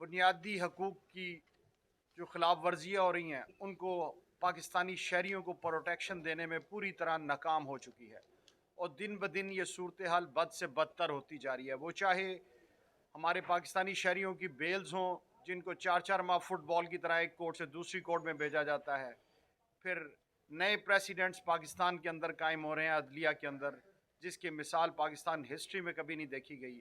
बुनियादी हकूक़ की जो खिलाफ वर्जियाँ हो रही हैं उनको पाकिस्तानी शहरियों को प्रोटेक्शन देने में पूरी तरह नाकाम हो चुकी है और दिन ब दिन ये सूरत हाल बद से बदतर होती जा रही है। वो चाहे हमारे पाकिस्तानी शहरियों की बेल्स हों जिनको 4-4 माह फुटबॉल की तरह एक कोर्ट से दूसरी कोर्ट में भेजा जाता है, फिर नए प्रेसिडेंट्स पाकिस्तान के अंदर कायम हो रहे हैं अदलिया के अंदर, जिसकी मिसाल पाकिस्तान हिस्ट्री में कभी नहीं देखी गई।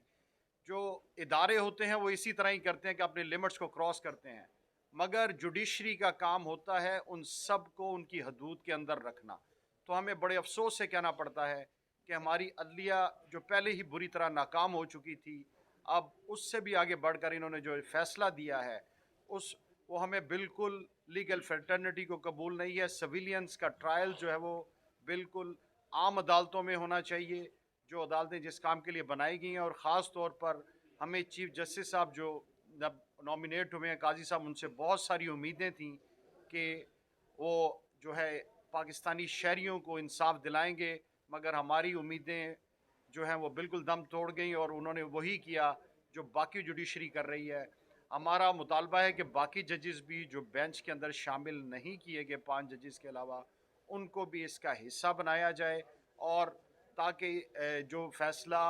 जो इदारे होते हैं वो इसी तरह ही करते हैं कि अपने लिमिट्स को क्रॉस करते हैं, मगर जुडिशरी का काम होता है उन सब को उनकी हदूद के अंदर रखना। तो हमें बड़े अफसोस से कहना पड़ता है कि हमारी अदलिया जो पहले ही बुरी तरह नाकाम हो चुकी थी, अब उससे भी आगे बढ़कर इन्होंने जो फ़ैसला दिया है उस वो हमें बिल्कुल लीगल फ्रेटर्निटी को कबूल नहीं है। सिविलियंस का ट्रायल जो है वो बिल्कुल आम अदालतों में होना चाहिए, जो अदालतें जिस काम के लिए बनाई गई हैं, और ख़ास तौर पर हमें चीफ जस्टिस साहब जो जब नॉमिनेट हुए हैं काजी साहब, उनसे बहुत सारी उम्मीदें थी कि वो जो है पाकिस्तानी शहरियों को इंसाफ दिलाएंगे, मगर हमारी उम्मीदें जो हैं वो बिल्कुल दम तोड़ गई और उन्होंने वही किया जो बाकी जुडिशरी कर रही है। हमारा मुतालबा है कि बाकी जजेस भी जो बेंच के अंदर शामिल नहीं किए गए 5 जजेस के अलावा, उनको भी इसका हिस्सा बनाया जाए, और ताकि जो फ़ैसला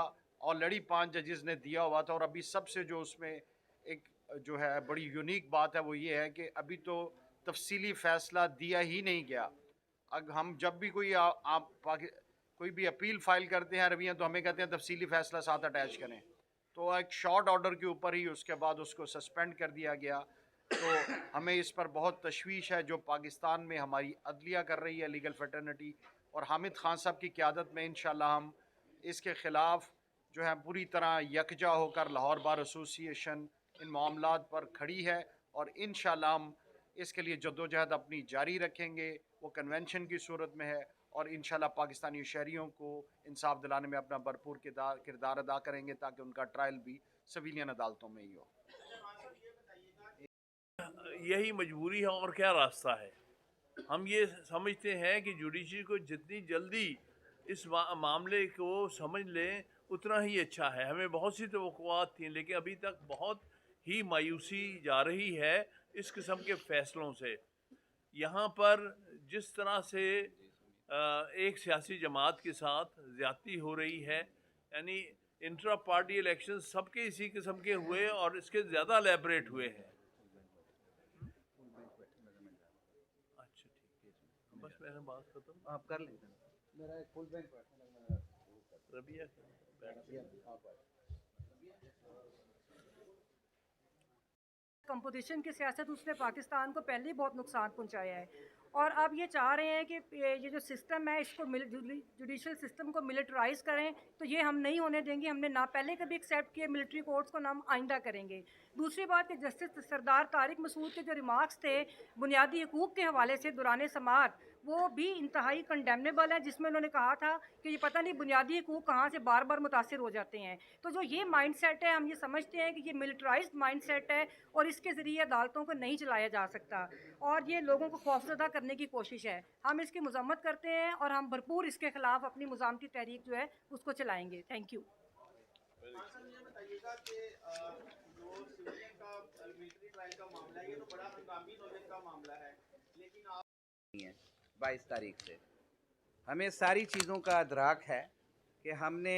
ऑलरेडी 5 जजेस ने दिया हुआ था, और अभी सबसे जो उसमें एक जो है बड़ी यूनिक बात है वो ये है कि अभी तो तफसीली फ़ैसला दिया ही नहीं गया। अग हम जब भी कोई आप कोई भी अपील फ़ाइल करते हैं अरबियाँ, तो हमें कहते हैं तफसीली फ़ैसला साथ अटैच करें। तो एक शॉर्ट ऑर्डर के ऊपर ही उसके बाद उसको सस्पेंड कर दिया गया। तो हमें इस पर बहुत तशवीश है जो पाकिस्तान में हमारी अदलिया कर रही है, लीगल फ्रेटर्निटी, और हामिद खान साहब की क़यादत में इंशाल्लाह हम इसके ख़िलाफ़ जो है पूरी तरह यकजा होकर लाहौर बार एसोसिएशन इन मामलात पर खड़ी है, और इंशाल्लाह हम इसके लिए जद्दोजहद अपनी जारी रखेंगे। वो कन्वेंशन की सूरत में है, और इंशाल्लाह पाकिस्तानी शहरियों को इंसाफ दिलाने में अपना भरपूर किरदार अदा करेंगे ताकि उनका ट्रायल भी सिविलियन अदालतों में ही हो। यही मजबूरी है और क्या रास्ता है। हम ये समझते हैं कि जुडिशरी को जितनी जल्दी इस मामले को समझ लें उतना ही अच्छा है। हमें बहुत सी तवक्कुआत थी, लेकिन अभी तक बहुत ही मायूसी जा रही है इस किस्म के फ़ैसलों से। यहाँ पर जिस तरह से एक सियासी जमात के साथ ज़्यादती हो रही है, यानी इंट्रा पार्टी इलेक्शन सबके इसी किस्म के हुए और इसके ज़्यादा एलेबरेट हुए हैं। अच्छा ठीक है, बस मैंने बात खत्म आप कर लें। मेरा एक फुल बैंक रबिया कंपोजिशन की सियासत उसने पाकिस्तान को पहले ही बहुत नुकसान पहुंचाया है, और अब ये चाह रहे हैं कि ये जो सिस्टम है इसको जुडिशल सिस्टम को मिलिटराइज करें, तो ये हम नहीं होने देंगे। हमने ना पहले कभी एक्सेप्ट किए मिलिट्री कोर्ट्स को, ना हम आइंदा करेंगे। दूसरी बात कि जस्टिस सरदार तारिक मसूद के जो रिमार्क्स थे बुनियादी हकूक़ के हवाले से दौरान समाअत, वो भी इंतहाई कंडेमनेबल है, जिसमें उन्होंने कहा था कि ये पता नहीं बुनियादी हकूक़ कहाँ से बार बार मुतासिर हो जाते हैं। तो जो ये माइंड सेट है, हम ये समझते हैं कि ये मिलिटराइज्ड माइंड सेट है और इसके ज़रिए अदालतों को नहीं चलाया जा सकता, और ये लोगों को खौफजदा करने की कोशिश है। हम इसकी मज़म्मत करते हैं और हम भरपूर इसके ख़िलाफ़ अपनी मुज़ामती तहरीक जो है उसको चलाएँगे। Thank you. ये बताइएगा कि जो सिविलियन का मिलिट्री ट्रायल का मामला है, ये तो बड़ा हंगामी नौबत का मामला है, लेकिन आप 22 तारीख से हमें सारी चीज़ों का अदराक है कि हमने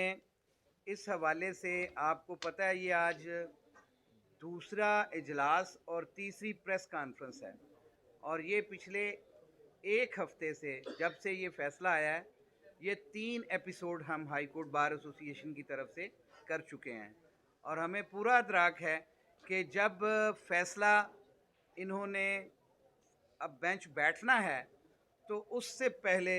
इस हवाले से, आपको पता है ये आज दूसरा इजलास और तीसरी प्रेस कॉन्फ्रेंस है, और ये पिछले एक हफ्ते से जब से ये फ़ैसला आया है, ये 3 एपिसोड हम हाई कोर्ट बार एसोसिएशन की तरफ से कर चुके हैं, और हमें पूरा अदराक है कि जब फ़ैसला इन्होंने अब बेंच बैठना है तो उससे पहले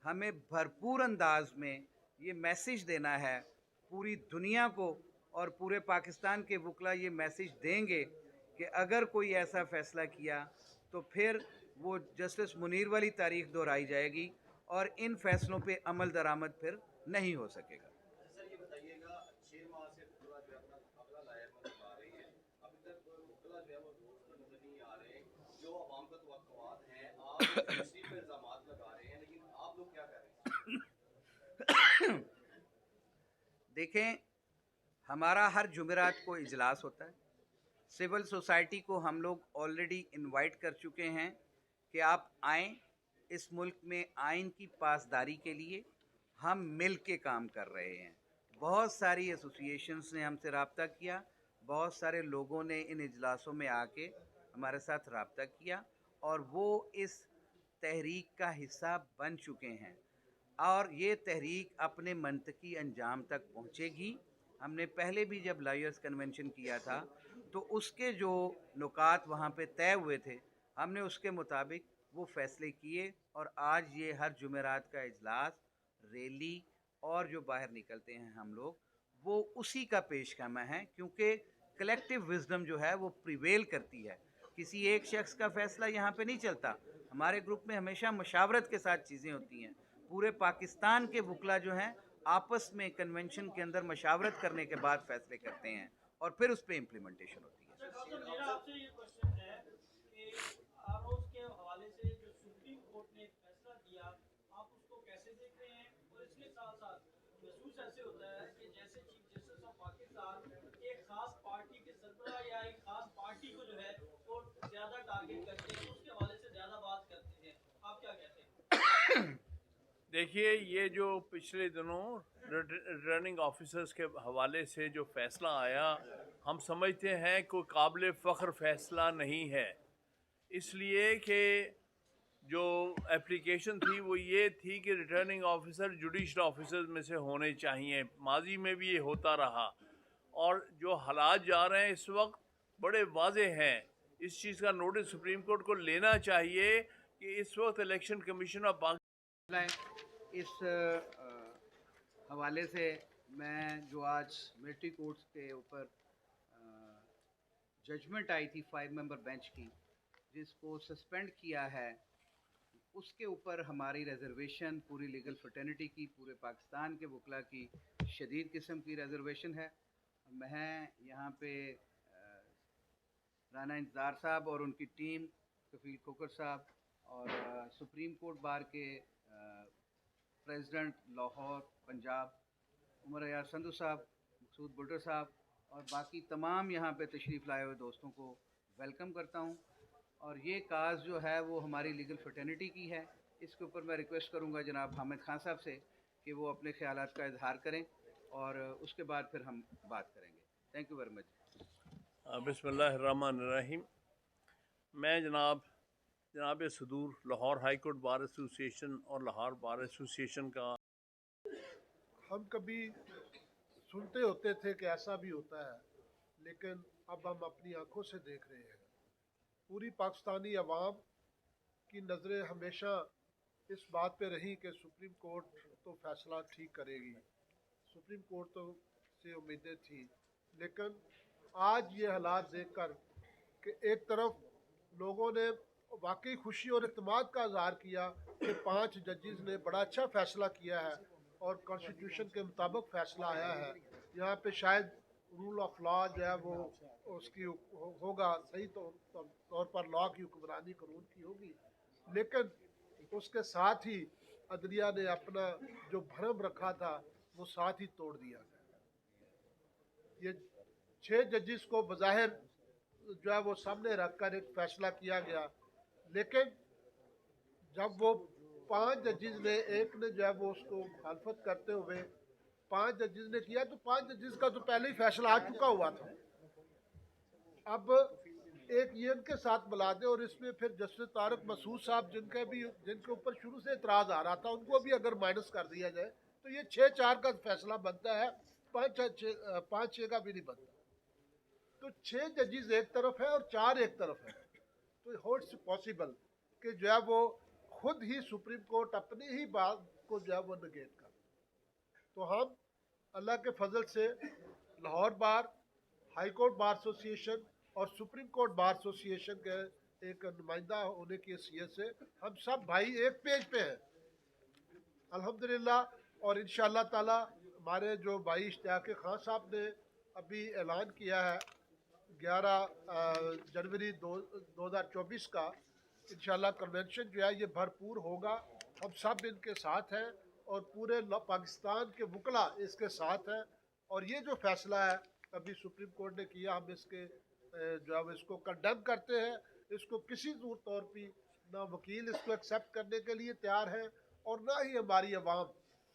हमें भरपूर अंदाज में ये मैसेज देना है पूरी दुनिया को, और पूरे पाकिस्तान के वकला ये मैसेज देंगे कि अगर कोई ऐसा फ़ैसला किया तो फिर वो जस्टिस मुनीर वाली तारीख दोहराई जाएगी और इन फ़ैसलों पे अमल दरामद फिर नहीं हो सकेगा। सर ये बताइएगा, 6 माह से वकला जो अपना मुकाबला लायर में लगा रहे हैं, अभी तक वकला जो है वो दोस्त नजर नहीं आ रहे, जो अवाम का तवक्कुआत हैं, आप दूसरी पे इल्ज़ामात लगा रहे हैं, लेकिन आप लोग क्या कर रहे हैं? देखें, हमारा हर जुमेरात को इजलास होता है, सिविल सोसाइटी को हम लोग ऑलरेडी इनवाइट कर चुके हैं कि आप आएँ, इस मुल्क में आइन की पासदारी के लिए हम मिल के काम कर रहे हैं। बहुत सारी एसोसिएशंस ने हमसे रब्ता किया, बहुत सारे लोगों ने इन इजलासों में आके हमारे साथ रब्ता किया और वो इस तहरीक का हिस्सा बन चुके हैं और ये तहरीक अपने मंतकी अंजाम तक पहुँचेगी। हमने पहले भी जब लॉयर्स कन्वेंशन किया था तो उसके जो नुकात वहाँ पे तय हुए थे, हमने उसके मुताबिक वो फ़ैसले किए और आज ये हर जुमेरात का इजलास, रैली और जो बाहर निकलते हैं हम लोग, वो उसी का पेशखमा है, क्योंकि कलेक्टिव विजडम जो है वो प्रिवेल करती है। किसी एक शख्स का फ़ैसला यहाँ पे नहीं चलता। हमारे ग्रुप में हमेशा मशावरत के साथ चीज़ें होती हैं। पूरे पाकिस्तान के वकला जो हैं आपस में कन्वेंशन के अंदर मशावरत करने के बाद फ़ैसले करते हैं और फिर उस पर इम्प्लीमेंटेशन होती है। मेरा आपसे ये क्वेश्चन है कि आरओज़ के हवाले से जो सुप्रीम कोर्ट ने एक फैसला दिया, आप उसको कैसे देख रहे हैं? और इसके साथ साथ महसूस ऐसे होता है कि जैसे चीफ जस्टिस ऑफ पाकिस्तान एक खास पार्टी के सरबराह या एक खास पार्टी को जो है वो ज़्यादा टारगेट करते हैं, उसके हवाले से ज़्यादा बात करते हैं, आप क्या कहते हैं? देखिए, ये जो पिछले दिनों रिटर्निंग ऑफिसर्स के हवाले से जो फ़ैसला आया, हम समझते हैं कोई काबिल फ़ख्र फ़ैसला नहीं है, इसलिए कि जो एप्लीकेशन थी वो ये थी कि रिटर्निंग ऑफिसर जुडिशल ऑफिसर्स में से होने चाहिए। माजी में भी ये होता रहा और जो हालात जा रहे हैं इस वक्त बड़े वाज़े हैं। इस चीज़ का नोटिस सुप्रीम कोर्ट को लेना चाहिए कि इस वक्त इलेक्शन कमीशन ऑफ इस हवाले से मैं जो आज मिलिट्री कोर्ट्स के ऊपर जजमेंट आई थी 5 मेंबर बेंच की, जिसको सस्पेंड किया है, उसके ऊपर हमारी रिजर्वेशन पूरी लीगल फ्रेटर्निटी की, पूरे पाकिस्तान के वकला की शदीद किस्म की रिजर्वेशन है। मैं यहाँ पे राना इंतज़ार साहब और उनकी टीम, कफील खोकर साहब और सुप्रीम कोर्ट बार के प्रेसिडेंट लाहौर पंजाब उमर अयाज संधू साहब, मकसूद बुल्टर साहब और बाकी तमाम यहाँ पे तशरीफ़ लाए हुए दोस्तों को वेलकम करता हूँ। और ये काज जो है वो हमारी लीगल फ्रेटर्निटी की है। इसके ऊपर मैं रिक्वेस्ट करूँगा जनाब हामिद खान साहब से कि वो अपने ख्यालात का इजहार करें और उसके बाद फिर हम बात करेंगे। Thank you very much. बिस्मिल्लाहिर्रहमानिर्रहीम। मैं जनाब सदूर Lahore high court bar association और लाहौर बार एसोसिएशन का, हम कभी सुनते होते थे कि ऐसा भी होता है, लेकिन अब हम अपनी आंखों से देख रहे हैं। पूरी पाकिस्तानी अवाम की नज़रें हमेशा इस बात पे रही कि सुप्रीम कोर्ट तो फैसला ठीक करेगी, सुप्रीम कोर्ट तो से उम्मीदें थी। लेकिन आज ये हालात देखकर कि एक तरफ लोगों ने वाकई खुशी और इत्मीनान का इज़हार किया कि 5 जजेस ने बड़ा अच्छा फ़ैसला किया है और कॉन्स्टिट्यूशन के मुताबिक फ़ैसला आया है। यहाँ पे शायद रूल ऑफ लॉ जो है वो उसकी होगा, सही तौर पर लॉ की हुक्मरानी कानून की होगी। लेकिन उसके साथ ही अदलिया ने अपना जो भरम रखा था वो साथ ही तोड़ दिया। ये 6 जजेस को बज़ाहिर जो है वो सामने रखकर एक फ़ैसला किया गया, लेकिन जब वो 5 जजेस ने, एक ने जो है वो उसको मुखालफत करते हुए 5 जजेस ने किया, तो 5 जजेस का तो पहले ही फैसला आ चुका हुआ था। अब एक ये इनके साथ मिला दे और इसमें फिर जस्टिस तारक मसूद साहब जिनके ऊपर शुरू से इतराज़ आ रहा था, उनको भी अगर माइनस कर दिया जाए तो ये 6-4 का फैसला बनता है, 5-6 का भी नहीं बनता। तो 6 जजेस एक तरफ है और 4 एक तरफ है, तो हाउ इट्स पॉसिबल कि जो है वो खुद ही सुप्रीम कोर्ट अपनी ही बात को जो है वो निगेट कर। तो हम अल्लाह के फजल से लाहौर बार, हाई कोर्ट बार एसोसिएशन और सुप्रीम कोर्ट बार एसोसिएशन के एक नुमाइंदा होने की हैसियत से हम सब भाई एक पेज पे हैं अल्हम्दुलिल्लाह। और इंशाअल्लाह ताला हमारे जो भाई इश्तियाक खान साहब ने अभी ऐलान किया है 11 जनवरी 2024 का, इंशाअल्लाह कन्वेंशन जो है ये भरपूर होगा। हम सब इनके साथ हैं और पूरे पाकिस्तान के वकला इसके साथ हैं। और ये जो फैसला है अभी सुप्रीम कोर्ट ने किया, हम इसके जो है इसको कंडेम करते हैं। इसको किसी तौर पर ना वकील इसको एक्सेप्ट करने के लिए तैयार है और ना ही हमारी अवाम,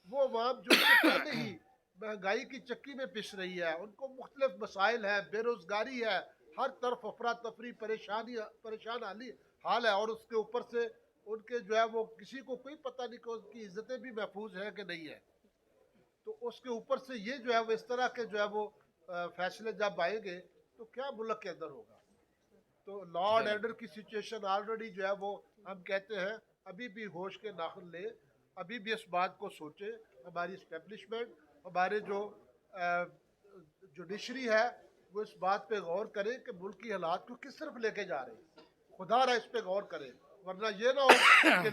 वो अवाम जो इससे पहले ही महंगाई की चक्की में पिस रही है, उनको मुख्तलिफ मसाइल है, बेरोज़गारी है, हर तरफ अफरा तफरी परेशान हाल है, और उसके ऊपर से उनके जो है वो किसी को कोई पता नहीं कि उनकी इज्जतें भी महफूज हैं कि नहीं है। तो उसके ऊपर से ये जो है वो इस तरह के जो है वो फैसले जब आएंगे तो क्या मुल्क के अंदर होगा। तो लॉ एंड ऑर्डर की सिचुएशन ऑलरेडी जो है वो हम कहते हैं अभी भी होश के नाखुन ले, अभी भी इस बात को सोचे, हमारी इस्टेब्लिशमेंट, हमारे जो जुडिशरी है वो इस बात पे गौर करे कि मुल्क की हालात को किस तरफ लेके जा रहे हैं। खुदा रहा इस पे गौर करे, वरना ये ना हो कि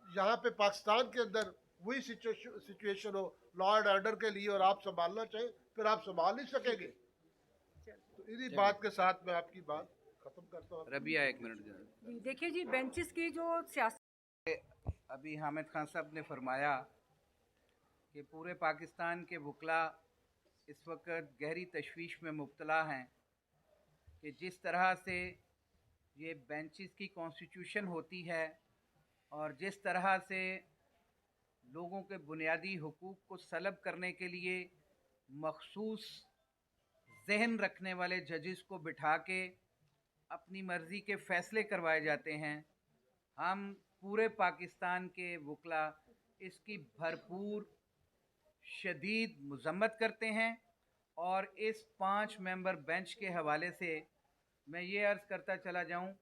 यहाँ पे पाकिस्तान के अंदर वही सिचुएशन हो लॉ एंड ऑर्डर के लिए और आप संभालना चाहें फिर आप संभाल नहीं सकेंगे। तो इन्हीं बात के साथ मैं आपकी बात खत्म करता हूँ। रबिया एक मिनट जी देखिए जी, बेंचेस की जो सियासत अभी हामिद खान साहब ने फरमाया कि पूरे पाकिस्तान के वकला इस वक्त गहरी तशवीश में मुब्तला हैं कि जिस तरह से ये बेंचेस की कॉन्स्टिट्यूशन होती है और जिस तरह से लोगों के बुनियादी हुकूक को सलब करने के लिए मखसूस जहन रखने वाले जजेस को बिठा के अपनी मर्ज़ी के फ़ैसले करवाए जाते हैं। हम पूरे पाकिस्तान के वकला इसकी भरपूर शदीद मज़म्मत करते हैं और इस 5 मेंबर बेंच के हवाले से मैं ये अर्ज़ करता चला जाऊं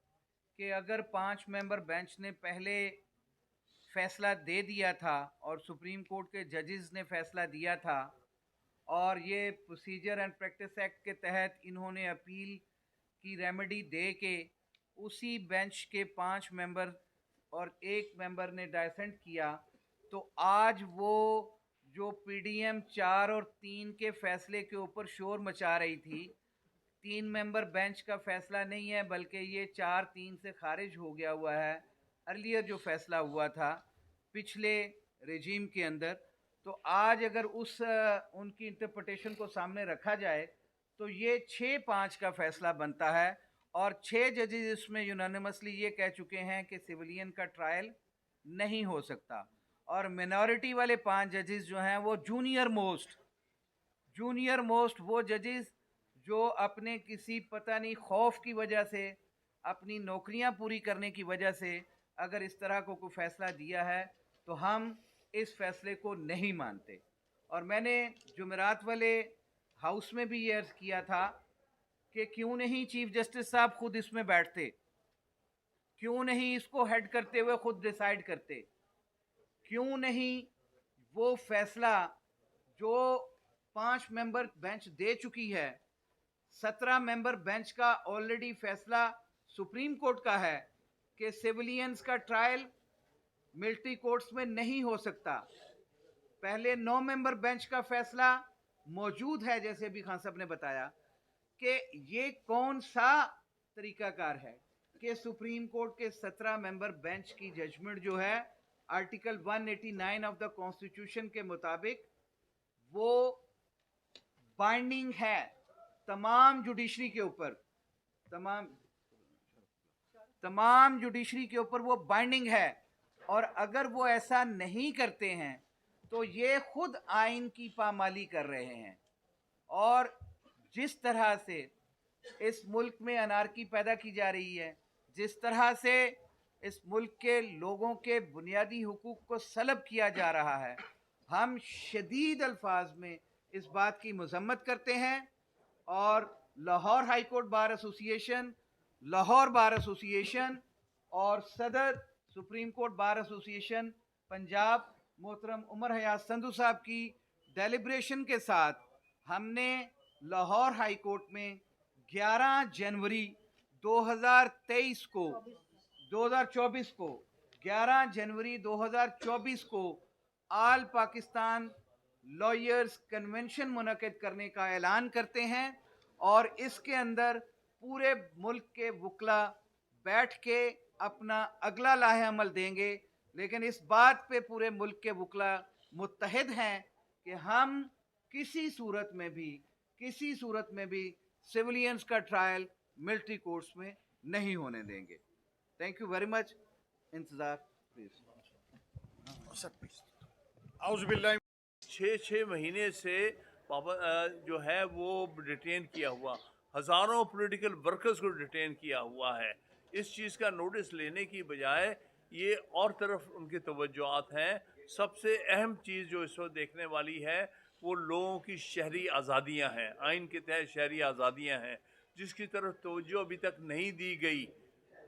कि अगर 5 मेंबर बेंच ने पहले फ़ैसला दे दिया था और सुप्रीम कोर्ट के जजेस ने फ़ैसला दिया था और ये प्रोसीजर एंड प्रैक्टिस एक्ट के तहत इन्होंने अपील की रेमेडी दे के उसी बेंच के 5 मेंबर और 1 मेंबर ने डाइसेंट किया, तो आज वो जो पीडीएम 4 और 3 के फ़ैसले के ऊपर शोर मचा रही थी, 3 मेंबर बेंच का फ़ैसला नहीं है बल्कि ये 4-3 से खारिज हो गया हुआ है अर्लियर जो फ़ैसला हुआ था पिछले रेजीम के अंदर। तो आज अगर उनकी इंटरप्रिटेशन को सामने रखा जाए तो ये 6-5 का फ़ैसला बनता है और 6 जजेस इसमें यूनानिमसली ये कह चुके हैं कि सिविलियन का ट्रायल नहीं हो सकता और मिनॉरिटी वाले 5 जजेस जो हैं वो जूनियर मोस्ट वो जजेस जो अपने किसी पता नहीं खौफ की वजह से, अपनी नौकरियां पूरी करने की वजह से अगर इस तरह को कोई फ़ैसला दिया है तो हम इस फ़ैसले को नहीं मानते। और मैंने जुमेरात वाले हाउस में भी ये अर्ज़ किया था कि क्यों नहीं चीफ जस्टिस साहब खुद इसमें बैठते, क्यों नहीं इसको हेड करते हुए खुद डिसाइड करते, क्यों नहीं वो फ़ैसला जो 5 मेंबर बेंच दे चुकी है, 17 मेंबर बेंच का ऑलरेडी फ़ैसला सुप्रीम कोर्ट का है कि सिविलियंस का ट्रायल मिलिट्री कोर्ट्स में नहीं हो सकता। पहले 9 मेंबर बेंच का फ़ैसला मौजूद है, जैसे भी खान साहब ने बताया कि ये कौन सा तरीकाकार है कि सुप्रीम कोर्ट के 17 मेंबर बेंच की जजमेंट जो है आर्टिकल 189 ऑफ द कॉन्स्टिट्यूशन के मुताबिक वो बाइंडिंग है तमाम जुडिशरी के ऊपर, तमाम जुडिशरी के ऊपर वो बाइंडिंग है। और अगर वो ऐसा नहीं करते हैं तो ये खुद आइन की पामाली कर रहे हैं। और जिस तरह से इस मुल्क में अनारकी पैदा की जा रही है, जिस तरह से इस मुल्क के लोगों के बुनियादी हुकूक को सलब किया जा रहा है, हम शदीद अल्फाज में इस बात की मज़म्मत करते हैं। और Lahore high court bar association, Lahore बार एसोसिएशन और सदर supreme court bar association Punjab मोहतरम उमर हयात संधू साहब की डेलिब्रेशन के साथ हमने लाहौर हाई कोर्ट में 11 जनवरी 2024 को आल पाकिस्तान लॉयर्स कन्वेंशन मुनक़िद करने का ऐलान करते हैं और इसके अंदर पूरे मुल्क के वकला बैठ के अपना अगला लाहे अमल देंगे। लेकिन इस बात पे पूरे मुल्क के वकला मुत्तहिद हैं कि हम किसी सूरत में भी सिविलियंस का ट्रायल मिलिट्री कोर्ट्स में नहीं होने देंगे। Thank you very much. इंतज़ार प्लीज़। आउज़ुबिल्लाहि 6 महीने से जो है वो डिटेन किया हुआ, हज़ारों पॉलिटिकल वर्कर्स को डिटेन किया हुआ है। इस चीज़ का नोटिस लेने की बजाय ये और तरफ उनके तवज्जुआत हैं। सबसे अहम चीज़ जो इस वक्त देखने वाली है वो लोगों की शहरी आज़ादियाँ हैं, आइन के तहत शहरी आज़ादियाँ हैं, जिसकी तरफ तवज्जो अभी तक नहीं दी गई।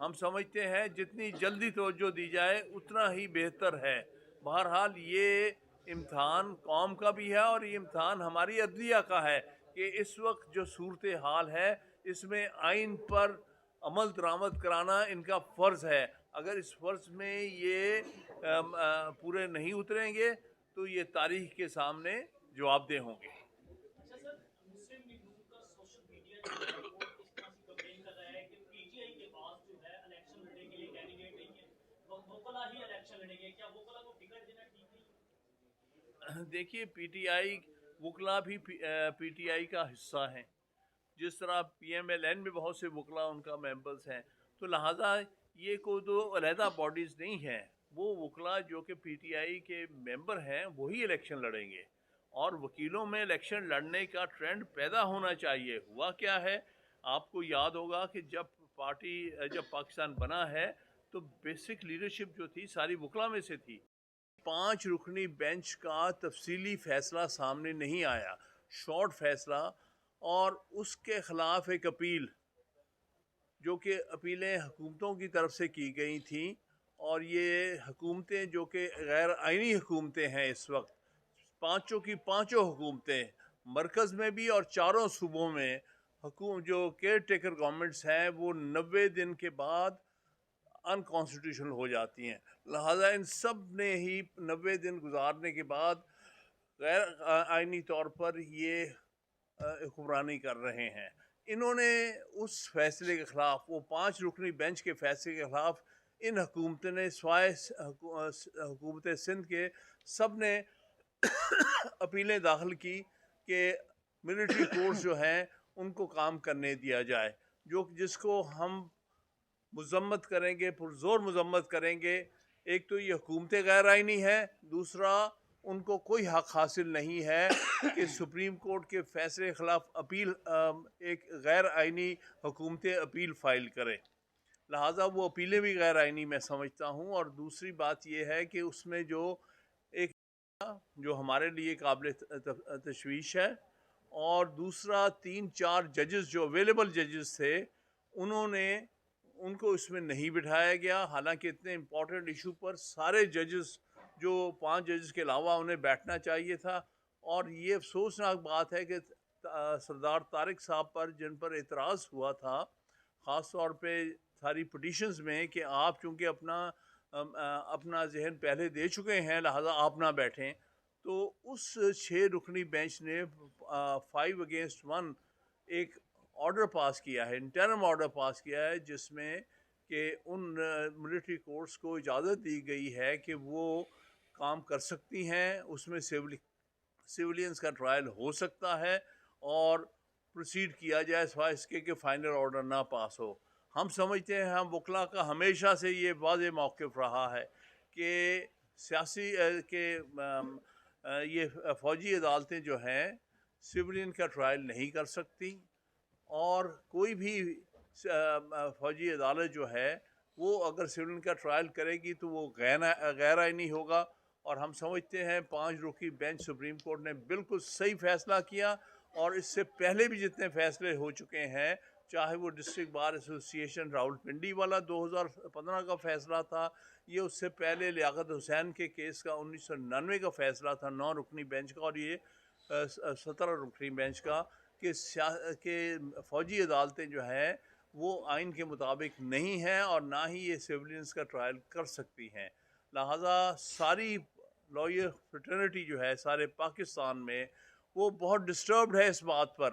हम समझते हैं जितनी जल्दी तवज्जो दी जाए उतना ही बेहतर है। बहरहाल ये इम्तहान कौम का भी है और ये इम्तहान हमारी अदलिया का है कि इस वक्त जो सूरत हाल है इसमें आइन पर अमल दरामद कराना इनका फ़र्ज़ है। अगर इस फ़र्ज़ में ये पूरे नहीं उतरेंगे तो ये तारीख़ के सामने जवाबदेह होंगे। अच्छा सर, मुस्लिम लीग नून का सोशल मीडिया जो है वो इस तरह से कंपेन कर रहा है कि पीटीआई के पास जो है इलेक्शन लड़ने के लिए कैंडिडेट नहीं है, वोकला ही इलेक्शन लड़ेंगे। क्या वोकला को टिकट देना ठीक नहीं? देखिए, पीटीआई वकला भी पीटीआई का हिस्सा हैं, जिस तरह पीएमएलएन में बहुत से वकला उनका मेंबर्स हैं, तो लिहाजा ये कोई दो अलहदा बॉडीज़ नहीं हैं। वो वकला जो कि पीटीआई के मेंबर हैं वही इलेक्शन लड़ेंगे और वकीलों में इलेक्शन लड़ने का ट्रेंड पैदा होना चाहिए। हुआ क्या है, आपको याद होगा कि जब पाकिस्तान बना है तो बेसिक लीडरशिप जो थी सारी वकला में से थी। 5 रुकनी बेंच का तफसीली फ़ैसला सामने नहीं आया, शॉर्ट फ़ैसला, और उसके ख़िलाफ़ एक अपील जो कि अपीलें हुकूमतों की तरफ से की गई थी, और ये हुकूमतें जो कि गैर आइनी हुकूमतें हैं इस वक्त, पाँचों की पाँचों हुकूमतें मरकज़ में भी और चारों सूबों में जो केयर टेकर गवर्नमेंट्स हैं वो 90 दिन के बाद अनकॉन्स्टिट्यूशनल हो जाती हैं। लिहाजा इन सब ने ही 90 दिन गुजारने के बाद गैर आइनी तौर पर ये हुक्मरानी कर रहे हैं। इन्होंने उस फैसले के ख़िलाफ़, वो 5 रुकनी बेंच के फैसले के ख़िलाफ़ इन हुकूमतों ने स्वाय हुकूमत सिंध के सब ने अपीलें दाखिल की कि मिलिट्री कोर्ट्स जो हैं उनको काम करने दिया जाए, जिसको हम मजम्मत करेंगे, पुरजोर मजम्मत करेंगे। एक तो ये हुकूमतें गैर आइनी है, दूसरा उनको कोई हक हासिल नहीं है कि सुप्रीम कोर्ट के फैसले के ख़िलाफ़ अपील एक गैर आइनी हुकूमतें अपील फ़ाइल करें। लिहाजा वो अपीलें भी गैर आइनी मैं समझता हूँ। और दूसरी बात ये है कि उसमें जो हमारे लिए काबिल तशवीश है, और दूसरा 3-4 जजेस जो अवेलेबल जजेस थे उनको इसमें नहीं बिठाया गया। हालांकि इतने इम्पोर्टेंट इशू पर सारे जजेस, जो 5 जजेस के अलावा, उन्हें बैठना चाहिए था। और ये अफसोसनाक बात है कि सरदार तारिक साहब पर, जिन पर एतराज़ हुआ था ख़ास तौर पे सारी पिटीशंस में, कि आप चूँकि अपना जहन पहले दे चुके हैं लिहाजा आप ना बैठें, तो उस 6 रुकनी बेंच ने 5 अगेंस्ट 1 एक ऑर्डर पास किया है, इंटरम ऑर्डर पास किया है, जिसमें कि उन मिलिट्री कोर्ट्स को इजाज़त दी गई है कि वो काम कर सकती हैं, उसमें सिविलियंस का ट्रायल हो सकता है और प्रोसीड किया जाए, सिवाय इसके कि फ़ाइनल ऑर्डर ना पास हो। हम समझते हैं, हम वकला का हमेशा से ये वाज़ेह मौक़िफ़ रहा है कि सियासी ये फ़ौजी अदालतें जो हैं सिविलियन का ट्रायल नहीं कर सकती, और कोई भी फ़ौजी अदालत जो है वो अगर सिविलियन का ट्रायल करेगी तो वो गैर आइनी होगा। और हम समझते हैं 5 रुकनी बेंच सुप्रीम कोर्ट ने बिल्कुल सही फ़ैसला किया, और इससे पहले भी जितने फ़ैसले हो चुके हैं, चाहे वो डिस्ट्रिक्ट बार एसोसिएशन रावलपिंडी वाला 2015 का फ़ैसला था, ये उससे पहले लियाकत हुसैन के केस का 1999 का फ़ैसला था 9 रुकनी बेंच का, और ये 17 रुकनी बेंच का, कि फ़ौजी अदालतें जो हैं वो आइन के मुताबिक नहीं हैं और ना ही ये सिविलियंस का ट्रायल कर सकती हैं। लिहाजा सारी लॉयर फ्रेटर्निटी जो है सारे पाकिस्तान में, वो बहुत डिस्टर्ब्ड है इस बात पर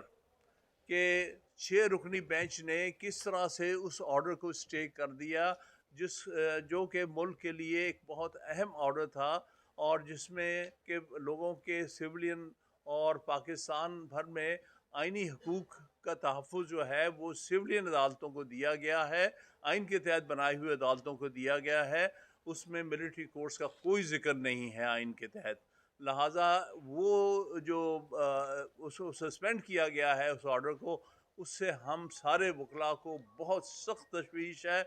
कि 6 रुकनी बेंच ने किस तरह से उस ऑर्डर को स्टे कर दिया, जो कि मुल्क के लिए एक बहुत अहम ऑर्डर था, और जिसमें कि लोगों के सिविलियन और पाकिस्तान भर में आइनी हकूक़ کا تحفظ جو ہے وہ سولین عدالتوں کو دیا گیا ہے، آئین کے تحت بنائی ہوئی عدالتوں کو دیا گیا ہے، اس میں ملٹری کورٹس کا کوئی ذکر نہیں ہے آئین کے تحت. لہٰذا وہ جو اس کو سسپینڈ کیا گیا ہے اس آرڈر کو، اس سے ہم سارے وکلاء کو بہت سخت تشویش ہے،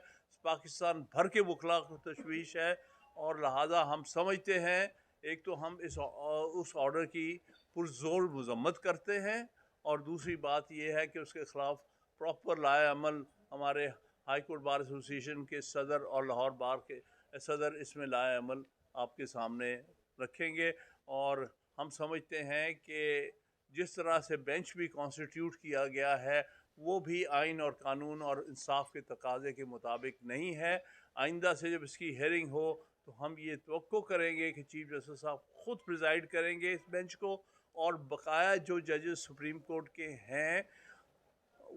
پاکستان بھر کے وکلاء کو تشویش ہے، اور لہٰذا ہم سمجھتے ہیں ایک تو ہم اس آرڈر کی پرزور مذمت کرتے ہیں، اور دوسری بات یہ ہے کہ اس کے خلاف پراپر لائے عمل ہمارے ہائی کورٹ بار ایسوسیشن کے صدر اور لاہور بار کے صدر اس میں لائے عمل آپ کے سامنے رکھیں گے. اور ہم سمجھتے ہیں کہ جس طرح سے بینچ بھی کانسٹیٹیوٹ کیا گیا ہے وہ بھی آئین اور قانون اور انصاف کے تقاضے کے مطابق نہیں ہے. آئندہ سے جب اس کی ہیئرنگ ہو تو ہم یہ توقع کریں گے کہ چیف جسٹس صاحب خود پریزائڈ کریں گے اس بینچ کو، اور بقایا جو ججز سپریم کورٹ کے ہیں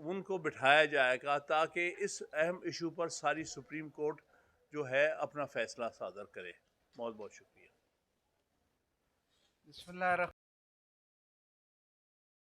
ان کو بٹھایا جائے گا تاکہ اس اہم ایشو پر ساری سپریم کورٹ جو ہے اپنا فیصلہ صادر کرے. بہت بہت شکریہ. بسم اللہ الرحمن